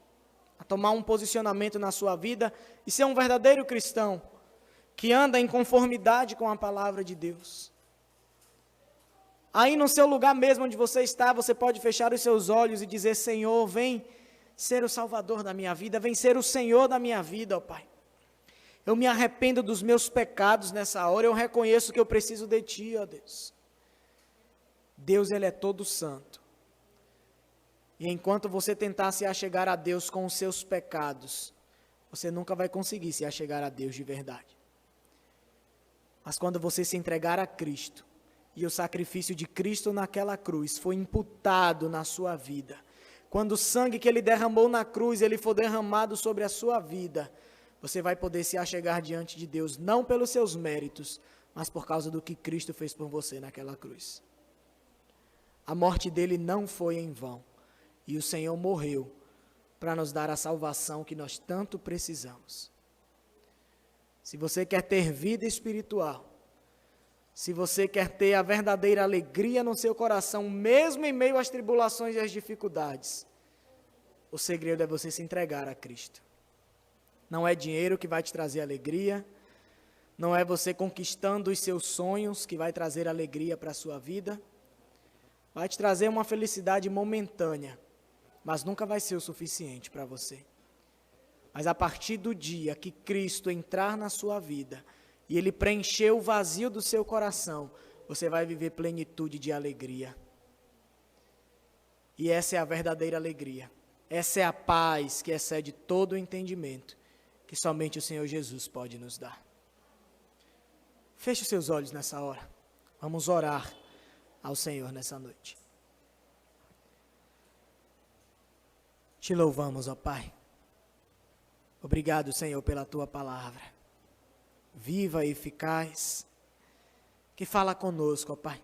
A tomar um posicionamento na sua vida e ser um verdadeiro cristão que anda em conformidade com a palavra de Deus. Aí no seu lugar mesmo onde você está, você pode fechar os seus olhos e dizer, Senhor, vem ser o Salvador da minha vida, vem ser o Senhor da minha vida, ó Pai. Eu me arrependo dos meus pecados nessa hora, eu reconheço que eu preciso de Ti, ó Deus. Deus, Ele é todo santo. E enquanto você tentar se achegar a Deus com os seus pecados, você nunca vai conseguir se achegar a Deus de verdade. Mas quando você se entregar a Cristo, e o sacrifício de Cristo naquela cruz foi imputado na sua vida, quando o sangue que Ele derramou na cruz, Ele for derramado sobre a sua vida, você vai poder se achegar diante de Deus, não pelos seus méritos, mas por causa do que Cristo fez por você naquela cruz. A morte dele não foi em vão, e o Senhor morreu para nos dar a salvação que nós tanto precisamos. Se você quer ter vida espiritual, se você quer ter a verdadeira alegria no seu coração, mesmo em meio às tribulações e às dificuldades, o segredo é você se entregar a Cristo. Não é dinheiro que vai te trazer alegria, não é você conquistando os seus sonhos que vai trazer alegria para a sua vida, vai te trazer uma felicidade momentânea, mas nunca vai ser o suficiente para você. Mas a partir do dia que Cristo entrar na sua vida, e Ele preencher o vazio do seu coração, você vai viver plenitude de alegria. E essa é a verdadeira alegria. Essa é a paz que excede todo o entendimento, que somente o Senhor Jesus pode nos dar. Feche os seus olhos nessa hora. Vamos orar ao Senhor nessa noite. Te louvamos, ó Pai. Obrigado, Senhor, pela Tua palavra. Viva e eficaz, que fala conosco, ó Pai,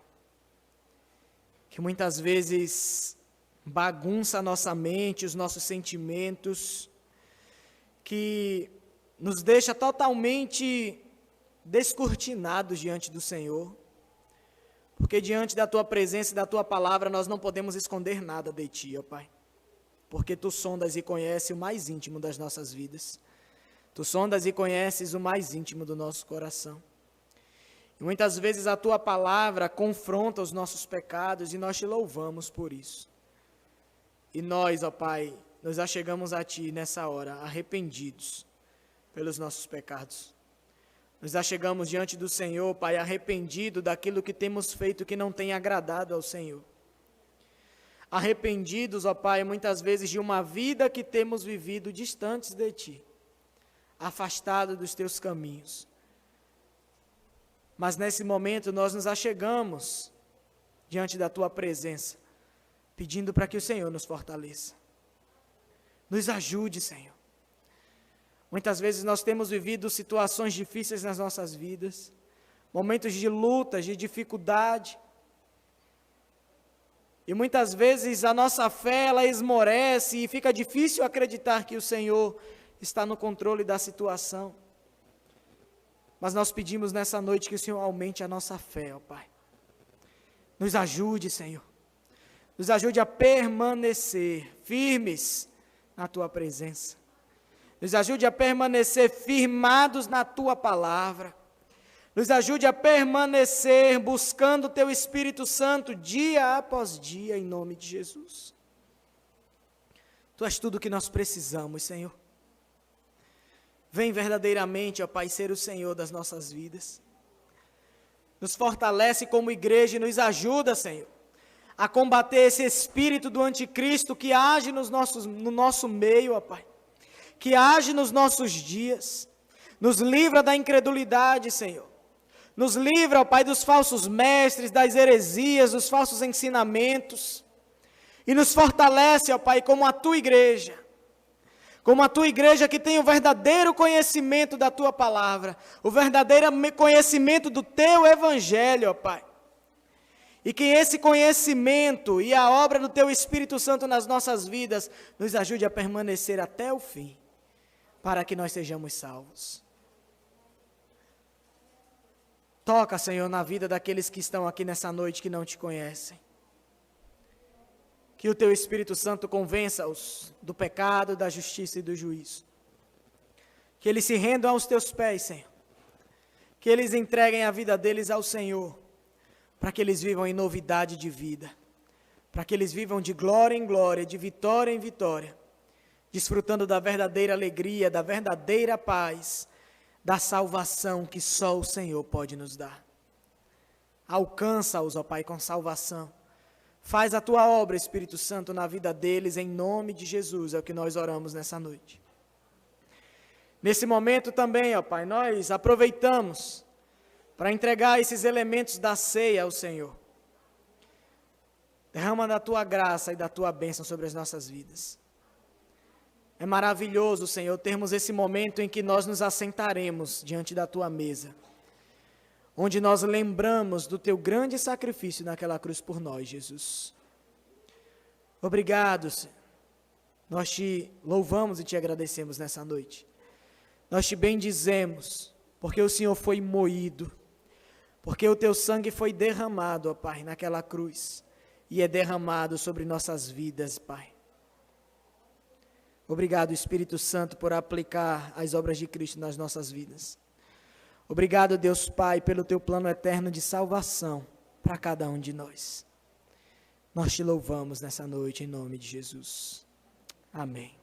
que muitas vezes bagunça a nossa mente, os nossos sentimentos, que nos deixa totalmente descortinados diante do Senhor, porque diante da Tua presença e da Tua palavra nós não podemos esconder nada de Ti, ó Pai, porque Tu sondas e conheces o mais íntimo das nossas vidas. Tu sondas e conheces o mais íntimo do nosso coração. E muitas vezes a Tua palavra confronta os nossos pecados e nós Te louvamos por isso. E nós, ó Pai, nos achegamos a Ti nessa hora, arrependidos pelos nossos pecados. Nos achegamos diante do Senhor, Pai, arrependido daquilo que temos feito que não tem agradado ao Senhor. Arrependidos, ó Pai, muitas vezes de uma vida que temos vivido distantes de Ti, afastado dos Teus caminhos. Mas nesse momento nós nos achegamos diante da Tua presença, pedindo para que o Senhor nos fortaleça. Nos ajude, Senhor. Muitas vezes nós temos vivido situações difíceis nas nossas vidas, momentos de lutas, de dificuldade. E muitas vezes a nossa fé, ela esmorece e fica difícil acreditar que o Senhor está no controle da situação. Mas nós pedimos nessa noite que o Senhor aumente a nossa fé, ó Pai. Nos ajude, Senhor. Nos ajude a permanecer firmes na Tua presença. Nos ajude a permanecer firmados na Tua palavra. Nos ajude a permanecer buscando o Teu Espírito Santo dia após dia, em nome de Jesus. Tu és tudo o que nós precisamos, Senhor. Vem verdadeiramente, ó Pai, ser o Senhor das nossas vidas. Nos fortalece como igreja e nos ajuda, Senhor, a combater esse espírito do anticristo que age no nosso meio, ó Pai. Que age nos nossos dias. Nos livra da incredulidade, Senhor. Nos livra, ó Pai, dos falsos mestres, das heresias, dos falsos ensinamentos. E nos fortalece, ó Pai, como a Tua igreja. Como a Tua igreja que tem o verdadeiro conhecimento da Tua palavra. O verdadeiro conhecimento do Teu evangelho, ó Pai. E que esse conhecimento e a obra do Teu Espírito Santo nas nossas vidas nos ajude a permanecer até o fim, para que nós sejamos salvos. Toca, Senhor, na vida daqueles que estão aqui nessa noite que não Te conhecem. Que o Teu Espírito Santo convença-os do pecado, da justiça e do juízo. Que eles se rendam aos Teus pés, Senhor. Que eles entreguem a vida deles ao Senhor, para que eles vivam em novidade de vida. Para que eles vivam de glória em glória, de vitória em vitória, desfrutando da verdadeira alegria, da verdadeira paz, da salvação que só o Senhor pode nos dar. Alcança-os, ó Pai, com salvação. Faz a Tua obra, Espírito Santo, na vida deles, em nome de Jesus, é o que nós oramos nessa noite. Nesse momento também, ó Pai, nós aproveitamos para entregar esses elementos da ceia ao Senhor. Derrama da Tua graça e da Tua bênção sobre as nossas vidas. É maravilhoso, Senhor, termos esse momento em que nós nos assentaremos diante da Tua mesa, onde nós lembramos do Teu grande sacrifício naquela cruz por nós, Jesus. Obrigado, Senhor. Nós Te louvamos e Te agradecemos nessa noite. Nós Te bendizemos, porque o Senhor foi moído, porque o Teu sangue foi derramado, ó Pai, naquela cruz, e é derramado sobre nossas vidas, Pai. Obrigado, Espírito Santo, por aplicar as obras de Cristo nas nossas vidas. Obrigado, Deus Pai, pelo Teu plano eterno de salvação para cada um de nós. Nós Te louvamos nessa noite, em nome de Jesus. Amém.